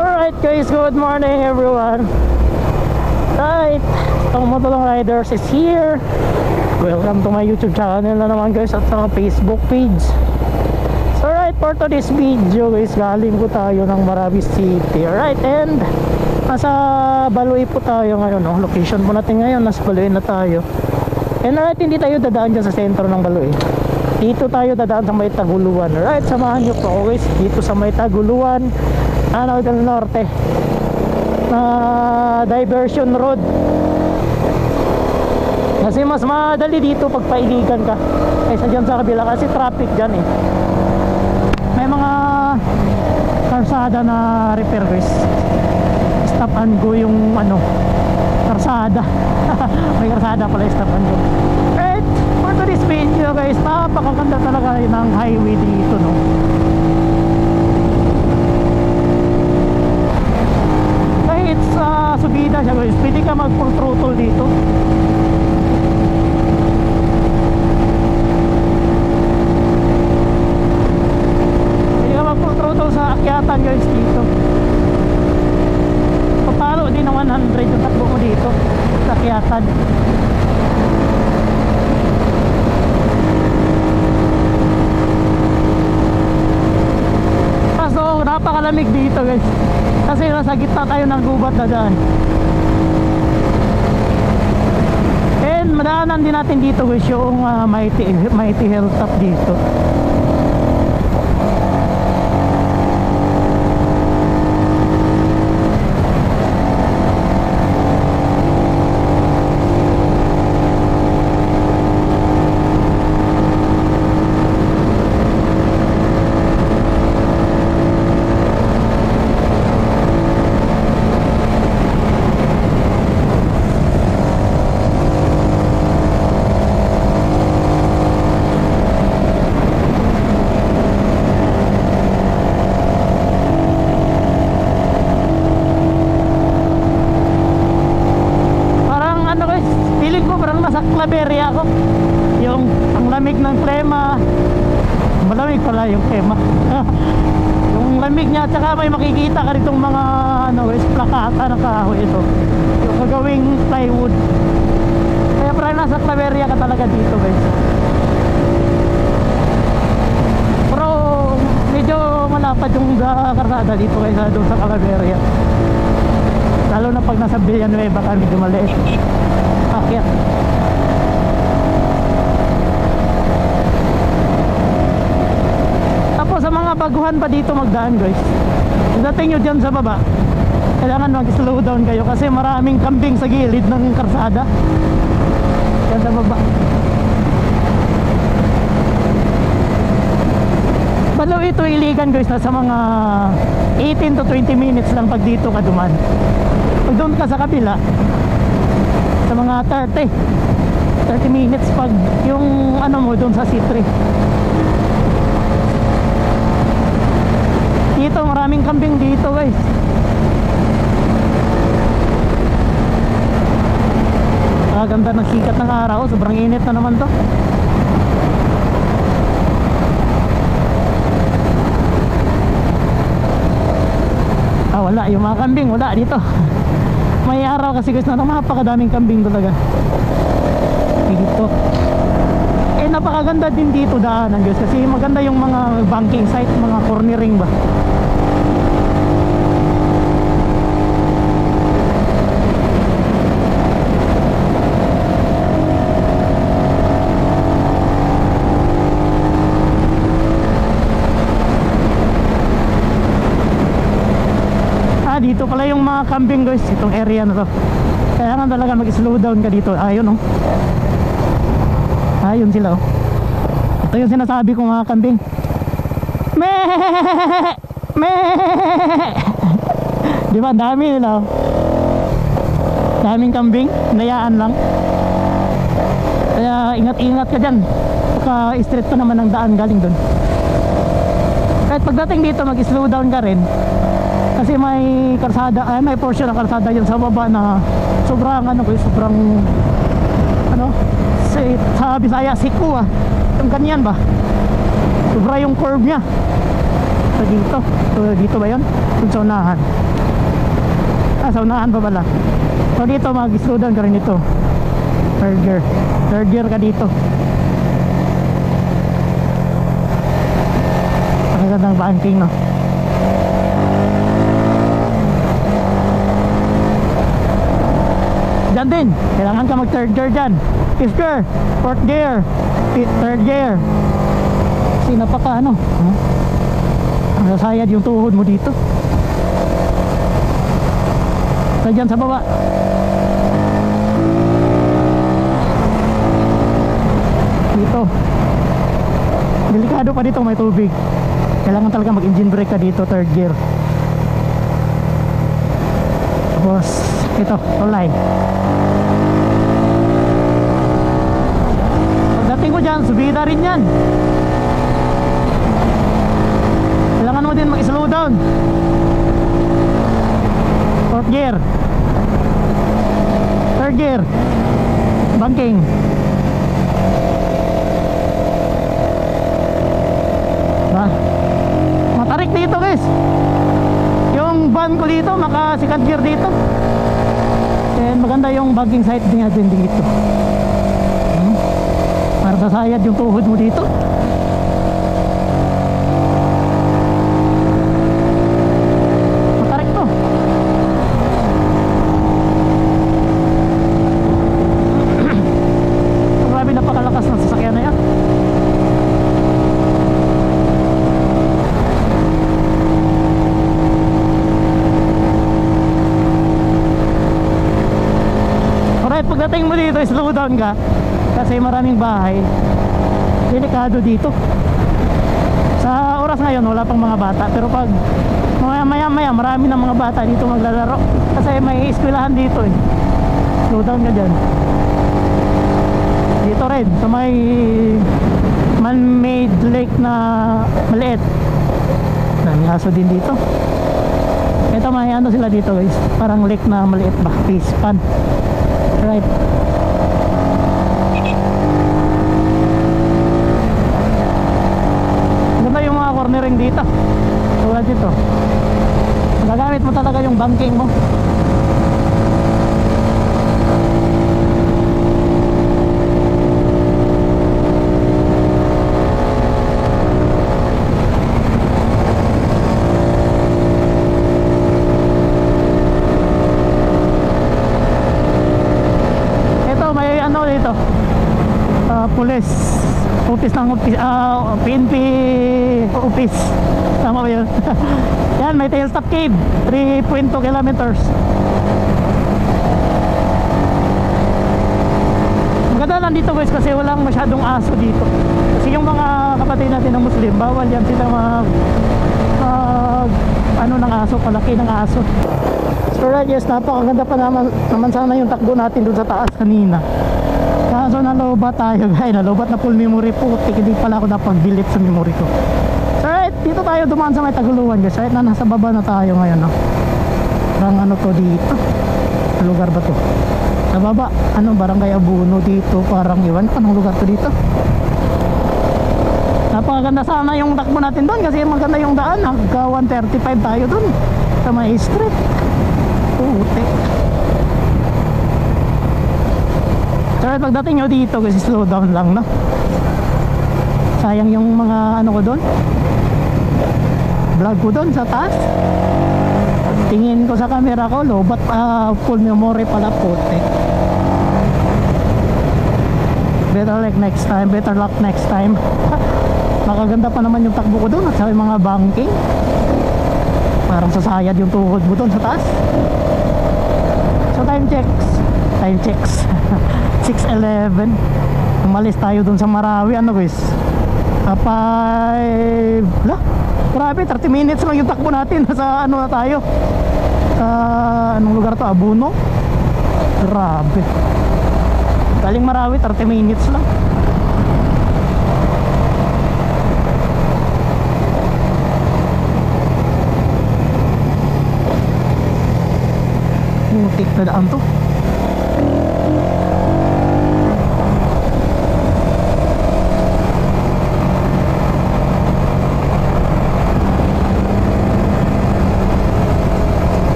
Alright guys, good morning everyone. Right, ang Motolong Riders is here. Welcome to my YouTube channel na naman guys, at sa Facebook page. So right, for today's video guys, galing po tayo ng Marawi City. Alright, and nasa Baluy po tayo ngayon, no? Location po natin ngayon, nasa Baluy na tayo. And alright, hindi tayo dadaan dyan sa sentro ng Baluy. Dito tayo dadaan sa may Taguluan. Alright, samahan nyo po ako guys, dito sa may Taguluan, Anao del Norte, diversion road. Kasi mas madali dito pag pailigan ka kaysa dyan sa kabila, kasi traffic dyan eh. May mga karsada na repair guys, stop and go yung ano, karsada. May karsada pala, stop and go. Right, for today's video guys, napakaganda talaga ng highway dito, no? Kahit sa subida siya guys, pwede ka mag full throttle dito. Pwede ka mag full throttle sa akyatan guys dito. Papalo din ng 100 yung takbo mo dito sa akyatan. Kaso napakalamig dito guys, kasi nasa gitna tayo ng gubat na daan. And madaanan din natin dito guys yung Mighty Hilltop dito. Claveria ako. Yung ang lamig ng klema, malamig pala yung klema. Yung lamig niya, at saka may makikita ka ritong mga ano guys, plakata ng kahoy ito, yung gagawing plywood. Kaya parang nasa Claveria ka talaga dito guys. Pero medyo malapad yung karsada dito kaysa doon sa Claveria, lalo na pag nasa Villanueva ka, medyo maliit akyat. Tapos sa mga baguhan pa dito magdaan guys, dating nyo dyan sa baba, kailangan mag slow down kayo kasi maraming kambing sa gilid ng karsada dyan sa baba. Balo ito iligan guys, na sa mga 18 to 20 minutes lang pag dito ka duman. Pag doon ka sa kabila, sa mga 30 minutes pag yung ano mo doon sa C3. Dito maraming kambing dito guys. Ganda ng sikat ng araw, sobrang init na naman to. Wala yung mga kambing, wala dito. May araw kasi guys, na napakadaming kambing talaga dito. Eh napakaganda din dito daanan guys, kasi maganda yung mga banking site, mga cornering ba. Dito pala yung mga kambing guys, itong area na to. Kaya nga talaga mag-slow down ka dito. Ayun oh, ayun sila oh. Ito yung sinasabi kong mga kambing. Meh! Meh! Diba, dami nila oh. Daming kambing, nayaan lang. Kaya ingat-ingat ka dyan, baka straight pa naman ang daan galing dun. Kahit pagdating dito mag-slow down ka rin, kasi may karsada, may portion ng karsada yan sa baba na sobrang ano ko, sobrang ano, sa Bisaya siku yung ganyan ba, sobra yung curve nya. So dito ba yun? Dun sa unahan. sa unahan pa pala. So dito mag-slow down ka rin dito. Third gear ka dito. Ang gandang banking, no? Diyan din, kailangan ka mag third gear dyan. Fifth gear, fourth gear, third gear. Kasi napaka ano, ang sasayad yung tuhod mo dito. So dyan sa baba. Dito delikado pa dito, may tubig. Kailangan talaga mag engine brake ka dito, third gear. Tapos ito, tulay. Pagdating ko dyan, subida rin yan. Kailangan mo din mag-slow down. Fourth gear, third gear, banking. Matarik dito guys. Yung van ko dito, maka second gear dito. And maganda yung banking sight niya din dito. Para sasayad yung tuhod mo dito. Matarik to. Grabe, napakalakas ng sasakyan na yan. Pagdating mo dito, slow down ka kasi maraming bahay. Delikado dito. Sa oras ngayon wala pang mga bata, pero pag maya marami ng mga bata dito maglalaro kasi may eskwelahan dito eh. Slow down ka dyan. Dito rin sa may man-made lake na maliit, daming aso din dito. Ito may ano sila dito guys, parang lake na maliit ba, fish pond. Right. Ganda yung mga cornering dito. Tulad dito. Magagamit mo talaga yung banking mo. Police office ng PNP office, tama ba yun? Yan, may tail stop cave, 3.2 kilometers. Maganda lang dito guys kasi walang masyadong aso dito. Kasi yung mga kapatid natin ng Muslim, bawal yan sila ano ng aso, palaki ng aso. So right, yes, napakaganda pa naman sana yung takbo natin doon sa taas kanina. Kaso nalobat tayo guys, nalobat na full memory po. Hindi pala ako napag-delete sa memory ko. So right, dito tayo dumaan sa may Taguluan guys. Right na nasa baba na tayo ngayon, no? Parang ano to dito, lugar ba to? Sa baba, ano, Barangay Abuno dito. Parang iwan ko anong lugar to dito. Napakaganda sana yung takbo natin doon kasi maganda yung daan. Hangga 135 tayo doon sa may street. Putik. So pagdating nyo dito kasi slow down lang, no? Sayang yung mga ano ko doon, vlog ko doon sa taas. Tingin ko sa camera ko, lobat, full memory pala, putik. Better luck next time. Makaganda pa naman yung takbo ko doon at sa mga banking. Parang sasayad yung tuhod mo doon sa taas. So time checks 6:11. Umalis tayo dun sa Marawi, ano guys, 5 la, grabe, 30 minutes lang yung takbo natin. Sa ano na tayo, anong lugar to, Abuno. Grabe, galing Marawi 30 minutes lang. Mutik na daan to.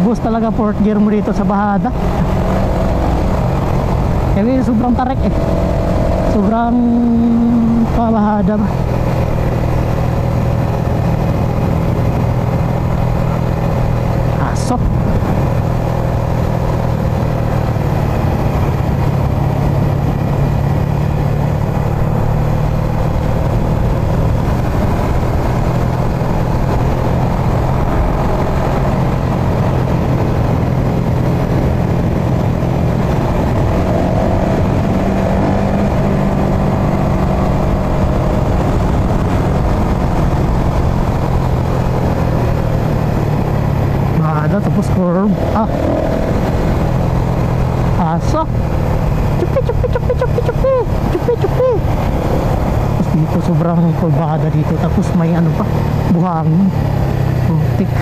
lubos talaga fourth gear mo dito sa bahada. Kasi sobrang tarik eh. Sobrang pabahada ba. Aso. Tapos curve aso chupi chupi chupi chupi chupi chupi chupi. Tapos dito sobrang kurbada dito, tapos may ano pa, buhangin, putik.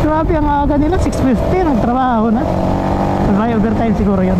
Grabe ang aga nila, 6:50 nagtrabaho na. May overtime siguro yun.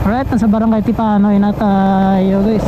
Alright, nasa barangay Tipanoy na tayo guys.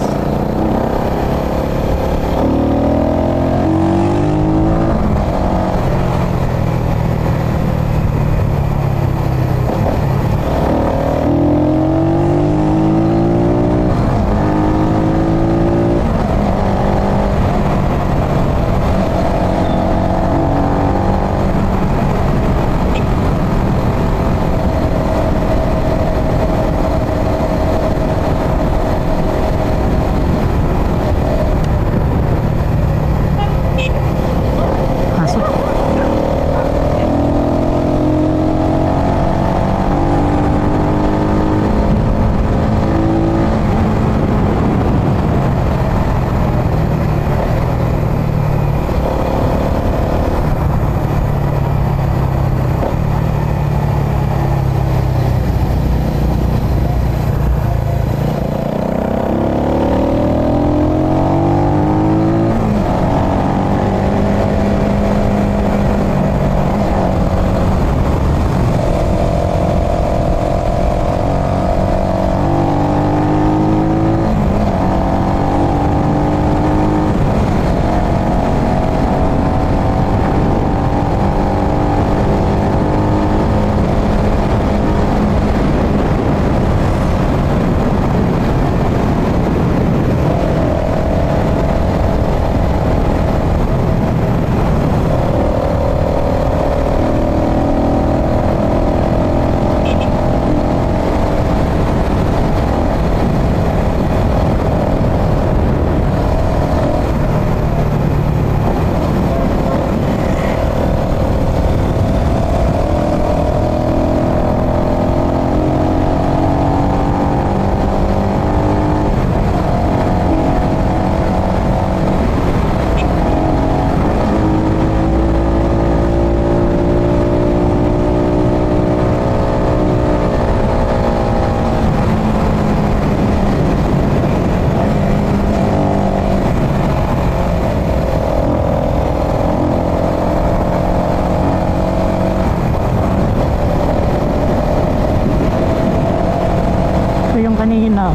yung kanina.